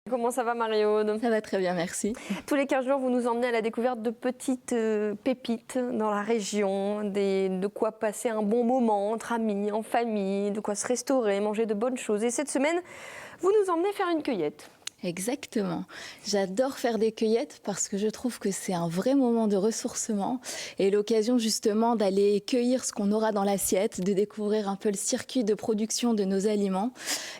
Comment ça va, Marie-Aude? Ça va très bien, merci. Tous les 15 jours, vous nous emmenez à la découverte de petites pépites dans la région, de quoi passer un bon moment entre amis, en famille, de quoi se restaurer, manger de bonnes choses. Et cette semaine, vous nous emmenez faire une cueillette. Exactement. J'adore faire des cueillettes parce que je trouve que c'est un vrai moment de ressourcement et l'occasion justement d'aller cueillir ce qu'on aura dans l'assiette, de découvrir un peu le circuit de production de nos aliments.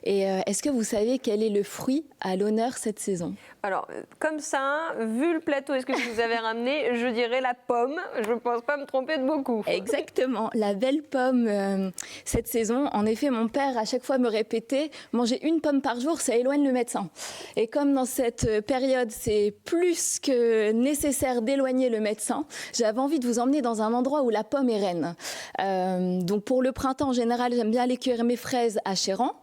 Et est-ce que vous savez quel est le fruit à l'honneur cette saison ? Alors, comme ça, vu le plateau, est-ce que vous avez ramené, je dirais la pomme. Je ne pense pas me tromper de beaucoup. Exactement, la belle pomme cette saison. En effet, mon père à chaque fois me répétait, manger une pomme par jour, ça éloigne le médecin. Et comme dans cette période, c'est plus que nécessaire d'éloigner le médecin, j'avais envie de vous emmener dans un endroit où la pomme est reine. Donc pour le printemps, en général, j'aime bien aller cueillir mes fraises à Chéran.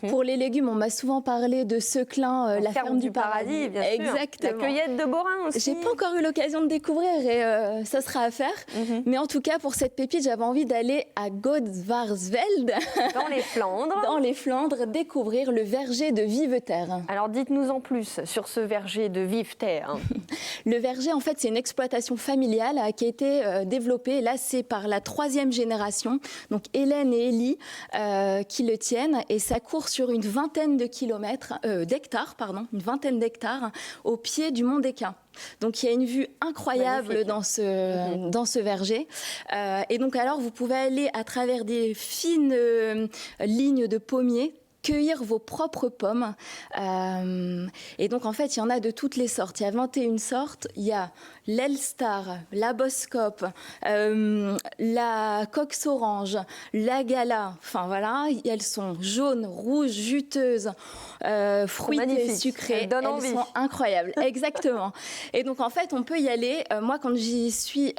Pour les légumes, on m'a souvent parlé de Seclin, la ferme du paradis. Bien sûr. Exactement. La cueillette de Borin aussi. J'ai pas encore eu l'occasion de découvrir et ça sera à faire. Mais en tout cas, pour cette pépite, j'avais envie d'aller à Godvarsveld. Dans les Flandres. Dans les Flandres, découvrir le verger de Viveterre. Alors dites-nous en plus sur ce verger de Viveterre. Le verger, en fait, c'est une exploitation familiale qui a été développée. Là, c'est par la 3e génération. Donc Hélène et Élie qui le tiennent. Et ça court sur une vingtaine d'hectares, une vingtaine d'hectares, au pied du mont d'Équin. Donc il y a une vue incroyable dans ce verger. Et donc alors vous pouvez aller à travers des fines lignes de pommiers, cueillir vos propres pommes. Et donc, en fait, il y en a de toutes les sortes. Il y a 21 sortes. Il y a l'Elstar, la Boskop, la Cox Orange, la Gala. Enfin, voilà. Elles sont jaunes, rouges, juteuses, fruitées, sucrées. Elles sont incroyables. Exactement. Et donc, en fait, on peut y aller. Moi, quand j'y suis,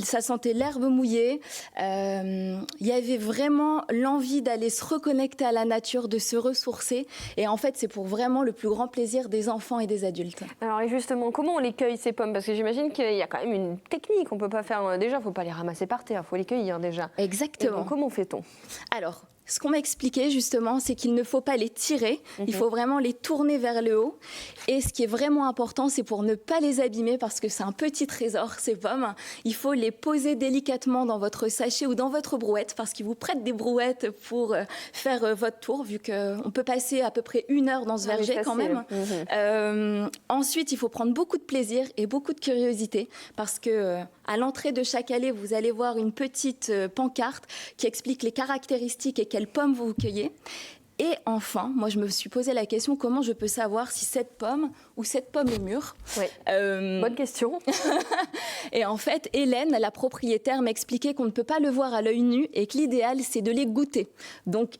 ça sentait l'herbe mouillée. Il y avait vraiment l'envie d'aller se reconnecter à la nature, de se ressourcer. Et en fait, c'est pour vraiment le plus grand plaisir des enfants et des adultes. Alors, et justement, comment on les cueille, ces pommes? Parce que j'imagine qu'il y a quand même une technique. On ne peut pas faire... Déjà, il ne faut pas les ramasser par terre. Il faut les cueillir déjà. Exactement. Donc, comment fait-on? Alors, ce qu'on m'a expliqué justement, c'est qu'il ne faut pas les tirer, il faut vraiment les tourner vers le haut. Et ce qui est vraiment important, c'est pour ne pas les abîmer, parce que c'est un petit trésor, ces pommes. Il faut les poser délicatement dans votre sachet ou dans votre brouette, parce qu'ils vous prêtent des brouettes pour faire votre tour, vu qu'on peut passer à peu près 1 heure dans ce verger quand même. Ensuite, il faut prendre beaucoup de plaisir et beaucoup de curiosité, parce que à l'entrée de chaque allée, vous allez voir une petite pancarte qui explique les caractéristiques et quelles pommes vous cueillez. Et enfin, moi, je me suis posé la question, comment je peux savoir si cette pomme ou cette pomme est mûre? Bonne question. Et en fait, Hélène, la propriétaire, m'expliquait qu'on ne peut pas le voir à l'œil nu et que l'idéal, c'est de les goûter. Donc,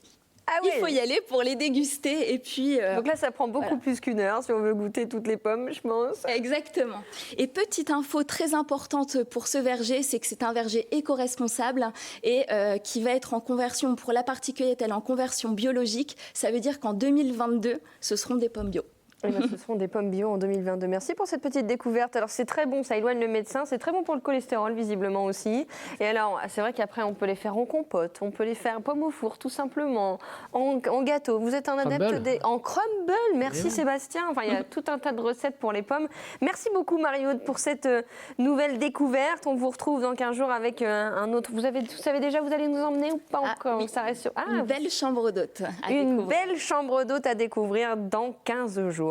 il faut y aller pour les déguster. Et puis, donc là, ça prend beaucoup plus qu'1 heure si on veut goûter toutes les pommes, je pense. Exactement. Et petite info très importante pour ce verger, c'est que c'est un verger éco-responsable et qui va être en conversion, pour la partie cueillette, elle est en conversion biologique. Ça veut dire qu'en 2022, ce seront des pommes bio. Ce seront des pommes bio en 2022. Merci pour cette petite découverte. Alors c'est très bon, ça éloigne le médecin, c'est très bon pour le cholestérol visiblement aussi. Et alors c'est vrai qu'après on peut les faire en compote, on peut les faire pommes au four tout simplement, en gâteau. Vous êtes un adepte en crumble. Merci Sébastien. Enfin il y a tout un tas de recettes pour les pommes. Merci beaucoup Marie-Aude pour cette nouvelle découverte. On vous retrouve dans 15 jours avec un autre. Vous savez déjà, vous allez nous emmener ou pas encore? Oui. Ça reste sur... Une belle chambre d'hôte. Une belle chambre d'hôte à découvrir dans 15 jours.